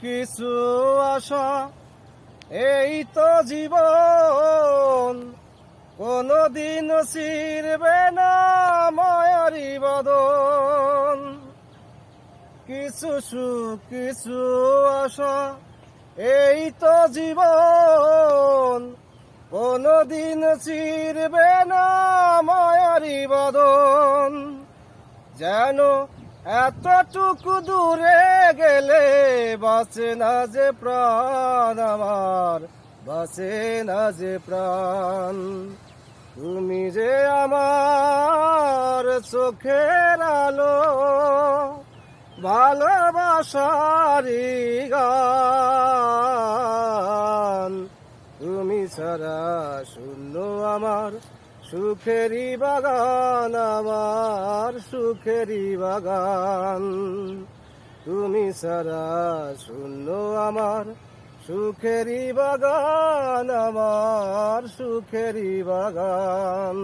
কিছু আশা এই তো জীবন, কোনদিন ছিড়বে না মায়ারি বদন। কিছু সুখ কিছু আশা এই তো জীবন, কোনদিন ছিড়বে না মায়ারি বদন। যেন এতটুকু দূরে গেলে বাঁচে না যে প্রাণ আমার, বাঁচে না যে প্রাণ। তুমি যে আমার চোখের আলো, ভালোবাসারি গান। তুমি ছাড়া শূন্য আমার সুখেরই বাগান, আমার সুখেরই বাগান। তুমি ছাড়া শূন্য আমার সুখেরই বাগান, আমার সুখেরই বাগান।